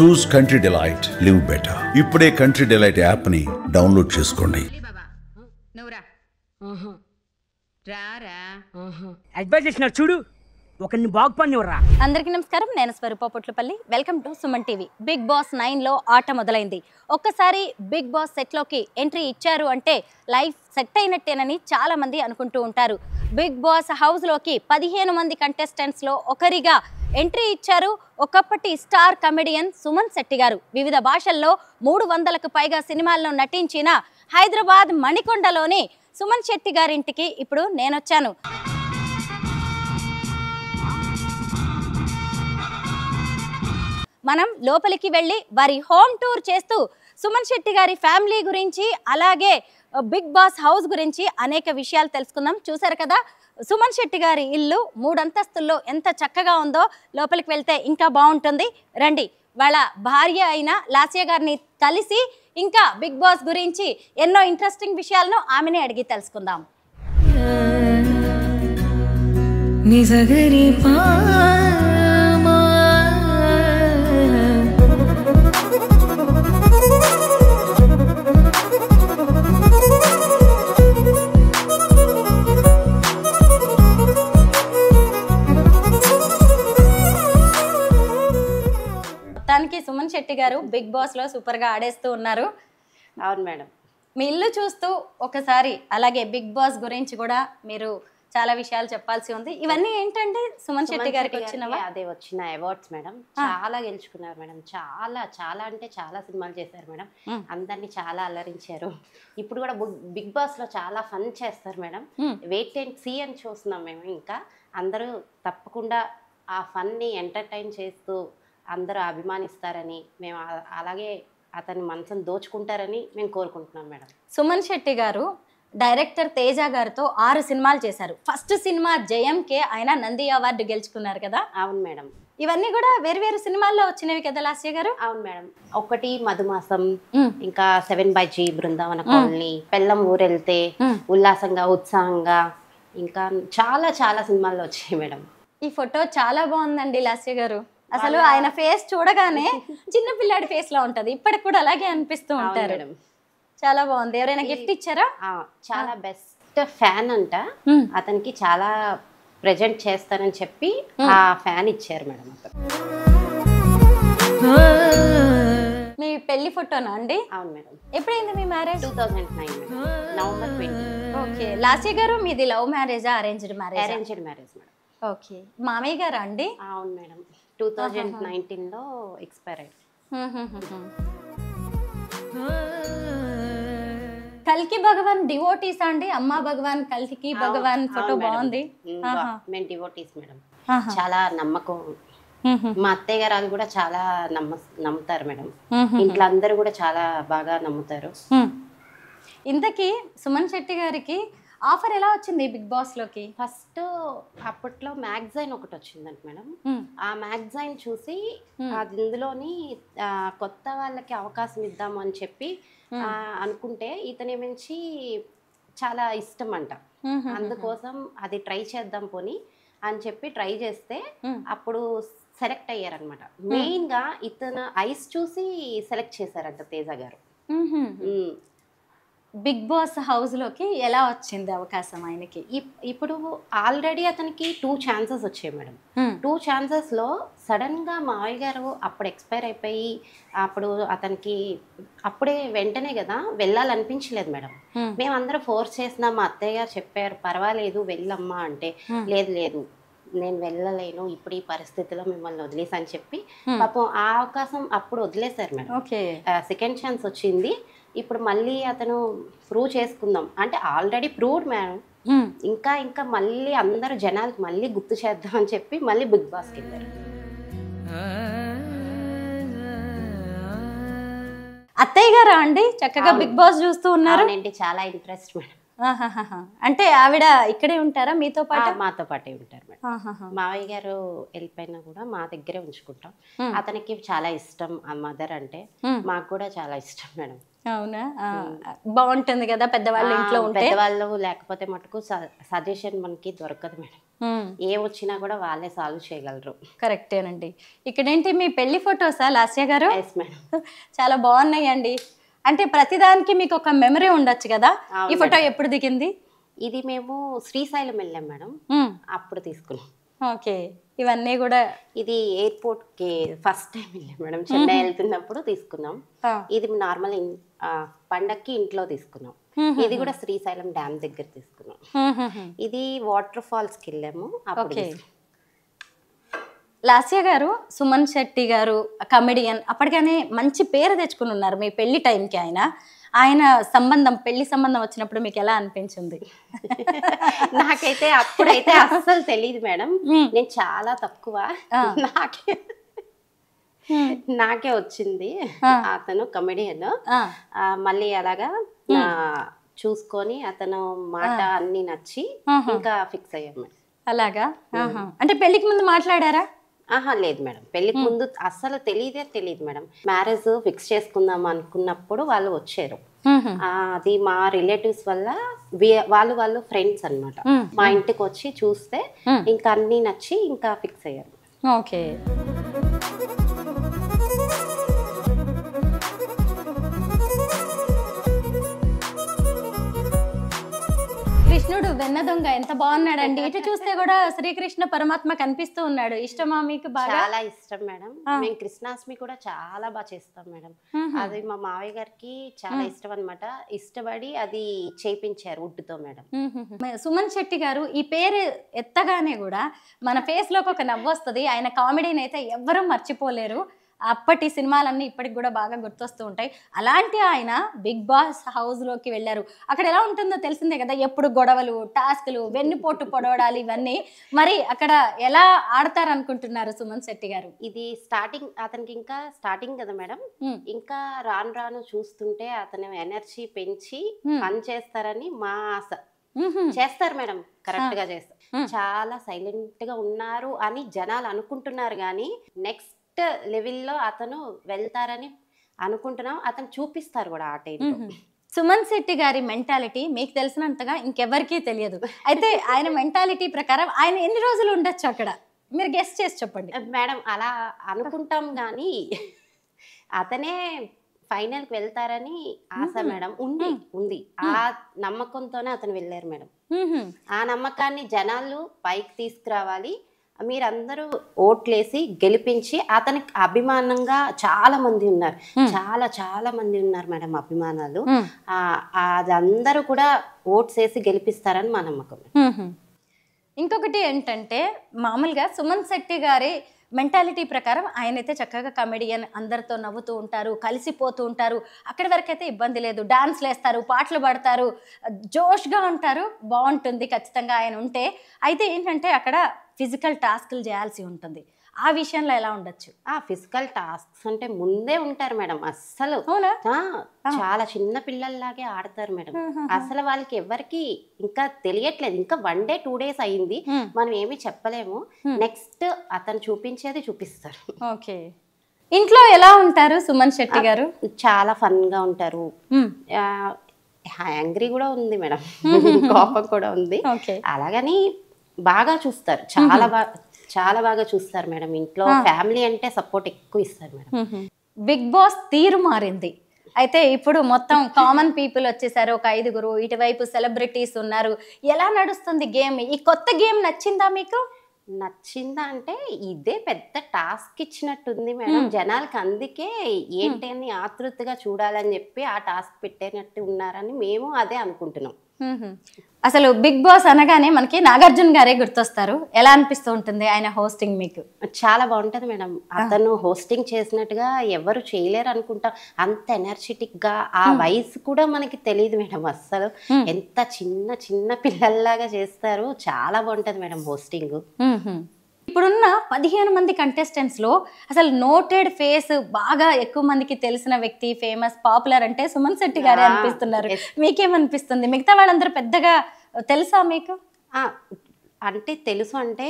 చూస్ Country Delight, live better. ఇప్పుడే Country Delight app ని download చేసుకోండి. అడ్వైజ్ చేసినారు చూడు, ఒకరిని బాగుపడినవరా. అందరికీ నమస్కారం, నేను Swaroopa Potlapalli. Welcome to Suman TV. Big Boss 9లో ఆట మొదలైంది. ఒక్కసారి బిగ్ బాస్ సెట్లోకి ఎంట్రీ ఇచ్చారు అంటే లైఫ్ సెట్ అయినట్టేనని చాలామంది అనుకుంటూ ఉంటారు. బిగ్ బాస్ హౌస్లోకి 15 మంది కంటెస్టెంట్స్లో ఒకరిగా ఎంట్రీ ఇచ్చారు ఒకప్పటి స్టార్ కమెడియన్ సుమన్ శెట్టి గారు. వివిధ భాషల్లో 300కు పైగా సినిమాల్లో నటించిన హైదరాబాద్ మణికొండలోని సుమన్ శెట్టి గారింటికి ఇప్పుడు నేనొచ్చాను. మనం లోపలికి వెళ్ళి వారి హోమ్ టూర్ చేస్తూ సుమన్ శెట్టి గారి ఫ్యామిలీ గురించి, అలాగే బిగ్ బాస్ హౌస్ గురించి అనేక విషయాలు తెలుసుకుందాం. చూసారు కదా సుమన్ శెట్టి గారి ఇల్లు 3 అంతస్తుల్లో ఎంత చక్కగా ఉందో. లోపలికి వెళ్తే ఇంకా బాగుంటుంది. రండి, వాళ్ళ భార్య అయిన లాస్య గారిని కలిసి ఇంకా బిగ్ బాస్ గురించి ఎన్నో ఇంట్రెస్టింగ్ విషయాలను ఆమెనే అడిగి తెలుసుకుందాం. మొత్తానికి సుమన్ శెట్టి గారు బిగ్ బాస్ లో సూపర్ గా ఆడేస్తూ ఉన్నారు. అవును మేడం. మీ ఇల్లు చూస్తూ ఒకసారి, అలాగే బిగ్ బాస్ గురించి కూడా మీరు చాలా విషయాలు చెప్పాల్సి ఉంది. ఇవన్నీ ఏంటంటే సుమన్ శెట్టి గారికి వచ్చినవా? అదే వచ్చిన అవార్డ్స్ మేడం. చాలా గెలుచుకున్నారు మేడం. చాలా చాలా అంటే చాలా సినిమాలు చేశారు మేడం. అందరినీ చాలా అల్లరించారు. ఇప్పుడు కూడా బిగ్ బాస్ లో చాలా ఫన్ చేస్తారు మేడం. వెయిట్ అండ్ సీ అని చూస్తున్నాం మేము. ఇంకా అందరూ తప్పకుండా ఆ ఫన్ ని ఎంటర్టైన్ చేస్తూ అందరూ అభిమానిస్తారని, మేము అలాగే అతని మనసును దోచుకుంటారని మేము కోరుకుంటున్నాం మేడం. సుమన్ శెట్టి గారు డైరెక్టర్ తేజ గారితో 6 సినిమాలు చేశారు. ఫస్ట్ సినిమా జయంకే ఆయన నంది అవార్డు గెలుచుకున్నారు కదా? అవును మేడం. ఇవన్నీ కూడా వేరు వేరు సినిమాల్లో వచ్చినవి కదా లాస్య గారు? అవును మేడం. ఒకటి మధుమాసం, ఇంకా 7/G, బృందావన కాలనీ, పెళ్ళం ఊరెళ్తే, ఉల్లాసంగా ఉత్సాహంగా, ఇంకా చాలా చాలా సినిమాల్లో వచ్చాయి మేడం. ఈ ఫోటో చాలా బాగుందండి లాస్య గారు. అసలు ఆయన ఫేస్ చూడగానే చిన్న పిల్లాడి ఫేస్ లో ఉంటది. ఇప్పటికి కూడా అలాగే అనిపిస్తూ ఉంటారు. చాలా బాగుంది. ఎవరైనా గిఫ్ట్ ఇచ్చారా? చాలా బెస్ట్ ఫ్యాన్ అంట. అతనికి చాలా ప్రెజెంట్ చేస్తానని చెప్పి ఆ ఫ్యాన్ ఇచ్చారు మేడం. మీ పెళ్లి ఫోటోనా అండి? అవును మేడం. ఎప్పుడైంది మీ మ్యారేజ్? 2009 నవంబర్ 20. ఓకే. లాస్య గారు మీది లవ్ మ్యారేజా, arranged marriage? Arranged marriage madam. Okay. మామయ్య గారా అండి? అవును మేడం. 2019లో ఎక్స్పైర్ అయ్యారు. కల్కి భగవాన్ డివోటీస్ అండి? అమ్మా భగవాన్, కల్కి భగవాన్ ఫోటో బాగుంది. మేము డివోటీస్ మేడం. చాలా నమ్మకం. మా అత్తయ్య గారు అది కూడా చాలా నమ్ముతారు మేడం. ఇంట్లో అందరూ కూడా చాలా బాగా నమ్ముతారు. ఇంతకీ సుమన్ శెట్టి గారికి ఆఫర్ ఎలా వచ్చింది బిగ్ బాస్ లోకి? ఫస్ట్ అప్పట్లో మ్యాగజైన్ ఒకటి వచ్చిందంట మేడం. ఆ మ్యాగజైన్ చూసి అది ఇందులోని కొత్త వాళ్ళకి అవకాశం ఇద్దాము అని చెప్పి అనుకుంటే ఇతని మించి చాలా ఇష్టం అంట. అందుకోసం అది ట్రై చేద్దాం పోని అని చెప్పి ట్రై చేస్తే అప్పుడు సెలెక్ట్ అయ్యారనమాట. మెయిన్ గా ఇతను ఐస్ చూసి సెలెక్ట్ చేశారంట తేజ గారు. బిగ్ బాస్ హౌస్ లోకి ఎలా వచ్చింది అవకాశం ఆయనకి? ఇప్పుడు ఆల్రెడీ అతనికి 2 ఛాన్సెస్ వచ్చాయి మేడం. 2 ఛాన్సెస్ లో సడన్ గా మావయ్య గారు అప్పుడు ఎక్స్పైర్ అయిపోయి, అప్పుడు అతనికి అప్పుడే వెంటనే కదా వెళ్ళాలనిపించలేదు మేడం. మేమందరం ఫోర్స్ చేసినా మా అత్తయ్య గారు చెప్పారు పర్వాలేదు వెళ్ళమ్మా అంటే, లేదు లేదు నేను వెళ్ళలేను ఇప్పుడు ఈ పరిస్థితిలో మిమ్మల్ని వదిలేసి అని చెప్పి పాపం ఆ అవకాశం అప్పుడు వదిలేశారు మేడం. సెకండ్ ఛాన్స్ వచ్చింది. ఇప్పుడు మళ్ళీ అతను ప్రూవ్ చేసుకుందాం అంటే ఆల్రెడీ ప్రూవ్డ్ మేడం. ఇంకా ఇంకా మళ్ళీ అందరూ జనాలకు మళ్ళీ గుర్తు చేద్దాం అని చెప్పి మళ్ళీ బిగ్ బాస్కి వెళ్ళారు. అత్తయ్య గారా అండి చక్కగా బిగ్ బాస్ చూస్తూ ఉన్నారు? చాలా ఇంట్రెస్ట్ మేడం. అంటే ఆవిడ ఇక్కడే ఉంటారా మీతో పాటు? మాతో పాటే ఉంటారు మేడం. మావయ్య గారు వెళ్ళిపోయినా కూడా మా దగ్గరే ఉంచుకుంటాం. అతనికి చాలా ఇష్టం ఆ మదర్ అంటే, మాకు కూడా చాలా ఇష్టం మేడం. అవునా? బాగుంటుంది కదా పెద్దవాళ్ళు ఇంట్లో ఉంటే. పెద్దవాళ్ళు లేకపోతే మటుకు సజెషన్ మనకి దొరకదు మేడం. ఏ వచ్చినా కూడా వాళ్ళే సాల్వ్ చేయగలరు. కరెక్టేనండి. ఇక్కడేంటి మీ పెళ్లి ఫొటోసా లాస్య గారు? Yes madam. చాలా బాగున్నాయండి. అంటే ప్రతిదానికి మీకు ఒక మెమరీ ఉండొచ్చు కదా. ఈ ఫోటో ఎప్పుడు దిగింది? ఇది మేము శ్రీశైలం వెళ్ళాం మేడం, అప్పుడు తీసుకున్నాం. ఓకే. ఇవన్నీ కూడా ఇది ఎయిర్పోర్ట్ కి ఫస్ట్ టైం వెళ్ళాం మేడం, చెన్నై వెళ్తున్నప్పుడు తీసుకున్నాం. ఇది నార్మల్ పండక్కి ఇంట్లో తీసుకున్నాం. ఇది కూడా శ్రీశైలం డ్యామ్ దగ్గర తీసుకున్నాం. ఇది వాటర్ ఫాల్స్ కి వెళ్ళాము అప్పుడు. లాస్య గారు, సుమన్ శెట్టి గారు కమెడియన్, అప్పటికనే మంచి పేరు తెచ్చుకుని ఉన్నారు మీ పెళ్లి టైంకి. ఆయన సంబంధం, పెళ్లి సంబంధం వచ్చినప్పుడు మీకు ఎలా అనిపించింది? నాకైతే అప్పుడైతే అస్సలు తెలియదు మేడం, నేను చాలా తక్కువ, నాకే వచ్చింది. అతను కమెడియన్, మళ్ళీ అలాగా చూసుకొని అతను మాట అన్ని నచ్చి ఇంకా ఫిక్స్ అయ్యాం మేడం. అలాగా? అంటే పెళ్లికి ముందు మాట్లాడారా? లేదు మేడం, పెళ్లికి ముందు అస్సలు తెలియదు మేడం. మ్యారేజ్ ఫిక్స్ చేసుకుందాం అనుకున్నప్పుడు వాళ్ళు వచ్చారు. అది మా రిలేటివ్స్ వల్ల, వాళ్ళు ఫ్రెండ్స్ అన్నమాట. మా ఇంటికి వచ్చి చూస్తే ఇంకా అన్ని నచ్చి ఇంకా ఫిక్స్ అయ్యారు. ఓకే. కృష్ణుడు వెన్న దొంగ ఎంత బాగున్నాడండి. ఇటు చూస్తే కూడా శ్రీకృష్ణ పరమాత్మ కనిపిస్తూ ఉన్నాడు. ఇష్టమా మీకు? బాగా చాలా ఇష్టం మేడం. మేము కృష్ణాష్టమి కూడా చాలా బాగా చేస్తాం మేడం. అది మా మావయ్య గారికి చాలా ఇష్టం అన్నమాట. ఇష్టపడి అది చేయించారు వుడ్ తో మేడం. సుమన్ శెట్టి గారు ఈ పేరు ఎత్తగానే కూడా మన ఫేస్ లోకి ఒక నవ్వు వస్తుంది. ఆయన కామెడీని అయితే ఎవ్వరూ మర్చిపోలేరు. అప్పటి సినిమాలన్నీ ఇప్పటికి కూడా బాగా గుర్తొస్తూ ఉంటాయి. అలాంటి ఆయన బిగ్ బాస్ హౌస్లోకి వెళ్ళారు. అక్కడ ఎలా ఉంటుందో తెలిసిందే కదా, ఎప్పుడు గొడవలు, టాస్కులు, వెన్నుపోటు పొడవడాలు, ఇవన్నీ. మరి అక్కడ ఎలా ఆడతారు అనుకుంటున్నారు సుమన్ శెట్టి గారు? ఇది స్టార్టింగ్, అతనికి ఇంకా స్టార్టింగ్ కదా మేడం, ఇంకా రాను రాను చూస్తుంటే అతను ఎనర్జీ పెంచి పని చేస్తారని మా ఆశ. చేస్తారు మేడం, కరెక్ట్ గా చేస్తారు. చాలా సైలెంట్ గా ఉన్నారు అని జనాలు అనుకుంటున్నారు, కానీ నెక్స్ట్ లెవెల్లో అతను వెళ్తారని అనుకుంటున్నాం. అతను చూపిస్తారు కూడా ఆ టైంలో. సుమన్ శెట్టి గారి మెంటాలిటీ మీకు తెలిసినంతగా ఇంకెవరికీ తెలియదు. అయితే ఆయన మెంటాలిటీ ప్రకారం ఆయన ఎన్ని రోజులు ఉండొచ్చు అక్కడ, మీరు గెస్ట్ చేసి చెప్పండి మేడం. అలా అనుకుంటాం కానీ అతనే ఫైనల్ కి వెళ్తారని ఆశ మేడం. ఉంది ఆ నమ్మకంతోనే అతను వెళ్ళారు మేడం. ఆ నమ్మకాన్ని జనాలు పైకి తీసుకురావాలి. మీరందరూ ఓట్లేసి గెలిపించి, అతనికి అభిమానంగా చాలా మంది ఉన్నారు, చాలా మంది ఉన్నారు మేడం అభిమానాలు. అదందరూ కూడా ఓట్స్ వేసి గెలిపిస్తారని మా నమ్మకం. ఇంకొకటి ఏంటంటే, మామూలుగా సుమన్ శెట్టి గారి మెంటాలిటీ ప్రకారం ఆయనైతే చక్కగా కమెడియన్, అందరితో నవ్వుతూ ఉంటారు, కలిసిపోతూ ఉంటారు. అక్కడి వరకు అయితే ఇబ్బంది లేదు. డాన్స్లు వేస్తారు, పాటలు పాడతారు, జోష్గా ఉంటారు. బాగుంటుంది ఖచ్చితంగా ఆయన ఉంటే. అయితే ఏంటంటే అక్కడ ఫిజికల్ టాస్క్లు చేయాల్సి ఉంటుంది. ఆ విషయంలో ఎలా ఉండొచ్చు? ఫిజికల్ టాస్క్స్ అంటే ముందే ఉంటారు మేడం. అస్సలు చాలా చిన్న పిల్లల్లాగే ఆడతారు మేడం. అసలు వాళ్ళకి ఎవరికి ఇంకా తెలియట్లేదు. ఇంకా 1 day 2 days అయింది, మనం ఏమి చెప్పలేము. నెక్స్ట్ అతను చూపించేది చూపిస్తారు. ఓకే. ఇంట్లో ఎలా ఉంటారు సుమన్ శెట్టి గారు? చాలా ఫన్ గా ఉంటారు. యాంగ్రీ కూడా ఉంది మేడం, కోపం కూడా ఉంది. అలాగని బాగా చూస్తారు, చాలా బాగా చూస్తారు మేడం. ఇంట్లో ఫ్యామిలీ అంటే సపోర్ట్ ఎక్కువ ఇస్తారు మేడం. బిగ్ బాస్ తీరు మారింది. అయితే ఇప్పుడు మొత్తం కామన్ పీపుల్ వచ్చేసారు, ఒక 5గురు, ఇటువైపు సెలబ్రిటీస్ ఉన్నారు. ఎలా నడుస్తుంది గేమ్? ఈ కొత్త గేమ్ నచ్చిందా మీకు? నచ్చిందా అంటే ఇదే పెద్ద టాస్క్ ఇచ్చినట్టుంది మేడం జనాలకి. అందుకే ఏంటి అని ఆతృతగా చూడాలని చెప్పి ఆ టాస్క్ పెట్టేనట్టు ఉన్నారని మేము అదే అనుకుంటున్నాం. అసలు బిగ్ బాస్ అనగానే మనకి నాగార్జున గారే గుర్తొస్తారు. ఎలా అనిపిస్తూ ఉంటుంది ఆయన హోస్టింగ్ మీకు? చాలా బాగుంటది మేడం. అతను హోస్టింగ్ చేసినట్టుగా ఎవరు చేయలేరు అనుకుంటా. అంత ఎనర్జెటిక్ గా, ఆ వయసు కూడా మనకి తెలియదు మేడం అస్సలు. ఎంత చిన్న పిల్లల్లాగా చేస్తారు. చాలా బాగుంటది మేడం హోస్టింగ్. ఇప్పుడున్న 15 మంది కంటెస్టెంట్స్ లో అసలు నోటెడ్ ఫేస్, బాగా ఎక్కువ మందికి తెలిసిన వ్యక్తి, ఫేమస్, పాపులర్ అంటే సుమన్ శెట్టి గారే అనిపిస్తున్నారు. మీకేమనిపిస్తుంది? మిగతా వాళ్ళందరూ పెద్దగా తెలుసా మీకు? అంటే తెలుసు అంటే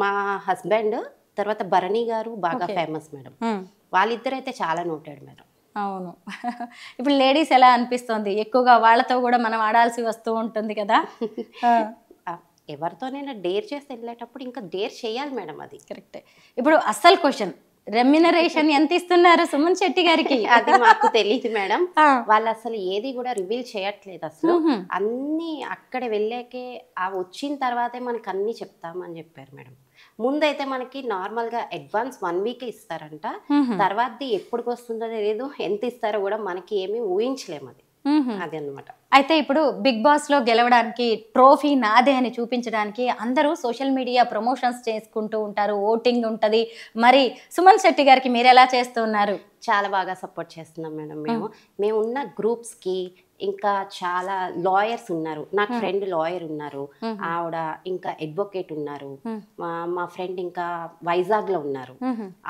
మా హస్బెండ్, తర్వాత భరణి గారు బాగా ఫేమస్ మేడం. వాళ్ళిద్దరు అయితే చాలా నోటెడ్ మేడం. అవును. ఇప్పుడు లేడీస్ ఎలా అనిపిస్తుంది? ఎక్కువగా వాళ్ళతో కూడా మనం ఆడాల్సి వస్తూ ఉంటుంది కదా. ఎవరితోనైనా డేర్ చేసి వెళ్ళేటప్పుడు ఇంకా డేర్ చేయాలి మేడం. అది కరెక్టే. ఇప్పుడు అస్సలు క్వశ్చన్, రెమ్యునరేషన్ ఎంత ఇస్తున్నారు సుమన్ శెట్టి గారికి? అది మాకు తెలియదు మేడం. వాళ్ళు అసలు ఏది కూడా రివీల్ చేయట్లేదు అసలు. అన్ని అక్కడ వెళ్ళాకే వచ్చిన తర్వాతే మనకి అన్ని చెప్తామని చెప్పారు మేడం. ముందైతే మనకి నార్మల్ గా అడ్వాన్స్ 1 వీక్ ఇస్తారంట. తర్వాతది ఎప్పటికి వస్తుందో తెలియదు, ఎంత ఇస్తారో కూడా మనకి ఏమీ ఊహించలేము. అది అన్నమాట. అయితే ఇప్పుడు బిగ్ బాస్ లో గెలవడానికి ట్రోఫీ నాదే అని చూపించడానికి అందరూ సోషల్ మీడియా ప్రమోషన్స్ చేసుకుంటూ ఉంటారు, ఓటింగ్ ఉంటది. మరి సుమన్ శెట్టి గారికి మీరు ఎలా చేస్తున్నారు? చాలా బాగా సపోర్ట్ చేస్తున్నాం మేడం. మేము ఉన్న గ్రూప్స్ కి ఇంకా చాలా లాయర్స్ ఉన్నారు. నాకు ఫ్రెండ్ లాయర్ ఉన్నారు, ఆవిడ ఇంకా అడ్వకేట్ ఉన్నారు. మా ఫ్రెండ్ ఇంకా వైజాగ్ లో ఉన్నారు,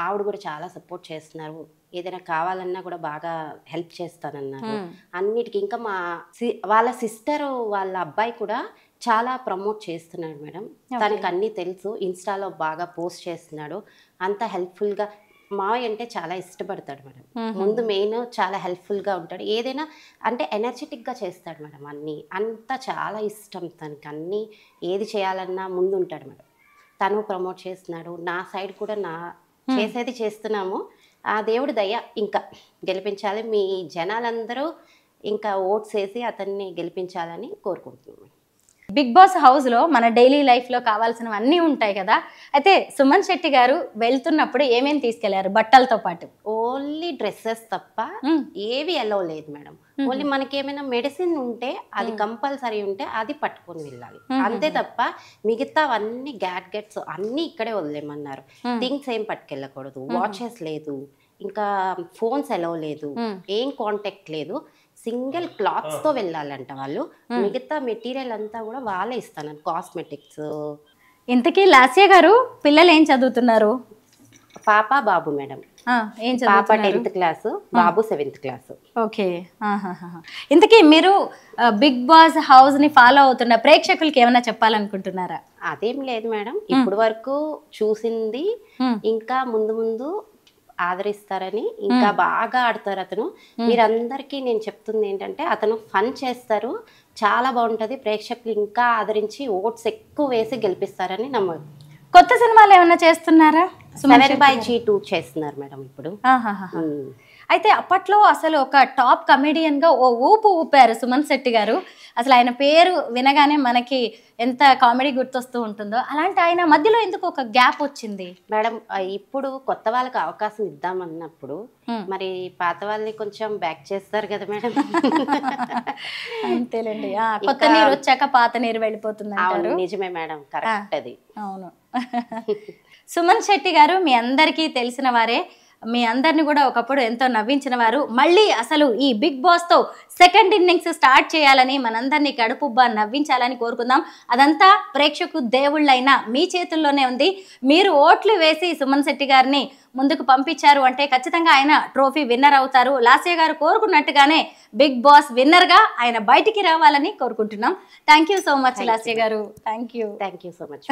ఆవిడ కూడా చాలా సపోర్ట్ చేస్తున్నారు. ఏదైనా కావాలన్నా కూడా బాగా హెల్ప్ చేస్తానన్నారు అన్నిటికీ. ఇంకా వాళ్ళ సిస్టర్ వాళ్ళ అబ్బాయి కూడా చాలా ప్రమోట్ చేస్తున్నాడు మేడం. తనకు అన్నీ తెలుసు, ఇన్స్టాలో బాగా పోస్ట్ చేస్తున్నాడు. అంత హెల్ప్ఫుల్గా మావయ్య అంటే చాలా ఇష్టపడతాడు మేడం. ముందు మెయిన్ చాలా హెల్ప్ఫుల్గా ఉంటాడు, ఏదైనా అంటే ఎనర్జెటిక్గా చేస్తాడు మేడం. అన్నీ అంతా చాలా ఇష్టం తనకి, అన్నీ ఏది చేయాలన్నా ముందు ఉంటాడు మేడం. తను ప్రమోట్ చేస్తున్నాడు, నా సైడ్ కూడా చేసేది చేస్తున్నాము. ఆ దేవుడి దయ ఇంకా గెలిపించాలి, మీ జనాలందరూ ఇంకా ఓట్స్ వేసి అతన్ని గెలిపించాలని కోరుకుంటున్నాము. బిగ్ బాస్ హౌస్ లో మన డైలీ లైఫ్ లో కావాల్సినవన్నీ ఉంటాయి కదా. అయితే సుమన్ శెట్టి గారు వెళ్తున్నప్పుడు ఏమేమి తీసుకెళ్లారు బట్టలతో పాటు? ఓన్లీ డ్రెస్సెస్ తప్ప ఏవి అలౌ లేదు మేడం. ఓన్లీ మనకి ఏమైనా మెడిసిన్ ఉంటే అది కంపల్సరీ ఉంటే అది పట్టుకొని వెళ్ళాలి, అంతే తప్ప మిగతావన్నీ గ్యాడ్గెట్స్ అన్నీ ఇక్కడే వదిలేమన్నారు. థింగ్స్ ఏం పట్టుకెళ్ళకూడదు, వాచెస్ లేదు, ఇంకా ఫోన్స్ అలౌ లేదు, ఏం కాంటాక్ట్ లేదు. సింగిల్ క్లాత్స్ తో వెళ్ళాలంట వాళ్ళు. మిగతా మెటీరియల్ అంతా కూడా వాళ్ళే ఇస్తాను, కాస్మెటిక్స్. ఇంతకీ లాస్య గారు పిల్లలు ఏం చదువుతున్నారు? పాప బాబు మేడం. పాప 10th క్లాస్, బాబు 7th క్లాస్. ఓకే. ఇంతకీ మీరు బిగ్ బాస్ హౌస్ ని ఫాలో అవుతున్న ప్రేక్షకులకి ఏమైనా చెప్పాలనుకుంటున్నారా? అదేం లేదు మేడం, ఇప్పుడు వరకు చూసింది ఇంకా ముందు ముందు ఆదరిస్తారని, ఇంకా బాగా ఆడతారు అతను. మీరందరికీ నేను చెప్తుంది ఏంటంటే అతను ఫన్ చేస్తారు, చాలా బాగుంటది. ప్రేక్షకులు ఇంకా ఆదరించి ఓట్స్ ఎక్కువ వేసి గెలిపిస్తారని నమ్మకం. కొత్త సినిమాలు ఏమైనా చేస్తున్నారా? 7/2 చేస్తున్నారు మేడం ఇప్పుడు. అయితే అప్పట్లో అసలు ఒక టాప్ కమెడియన్ గా ఓ ఊపు ఊపారు సుమన్ శెట్టి గారు. అసలు ఆయన పేరు వినగానే మనకి ఎంత కామెడీ గుర్తొస్తూ ఉంటుందో, అలాంటి ఆయన మధ్యలో ఎందుకు ఒక గ్యాప్ వచ్చింది మేడం? ఇప్పుడు కొత్త వాళ్ళకి అవకాశం ఇద్దామన్నప్పుడు మరి పాత వాళ్ళని కొంచెం బ్యాక్ చేస్తారు కదా మేడం. అంతేలేండి, కొత్త నీరు వచ్చాక పాత నీరు వెళ్ళిపోతుంది. నిజమే మేడం, కరెక్ట్ అది. అవును. సుమన్ శెట్టి గారు మీ అందరికీ తెలిసిన వారే, మీ అందరిని కూడా ఒకప్పుడు ఎంతో నవ్వించిన వారు. మళ్ళీ అసలు ఈ బిగ్ బాస్ తో సెకండ్ ఇన్నింగ్స్ స్టార్ట్ చేయాలని, మనందరినీ కడుపుబ్బా నవ్వించాలని కోరుకుందాం. అదంతా ప్రేక్షకు దేవుళ్ళైన మీ చేతుల్లోనే ఉంది. మీరు ఓట్లు వేసి సుమన్ శెట్టి గారిని ముందుకు పంపించారు అంటే ఖచ్చితంగా ఆయన ట్రోఫీ విన్నర్ అవుతారు. లాస్య గారు కోరుకున్నట్టుగానే బిగ్ బాస్ విన్నర్ గా ఆయన బయటికి రావాలని కోరుకుంటున్నాం. Thank you so much Lasya గారు. Thank you so much.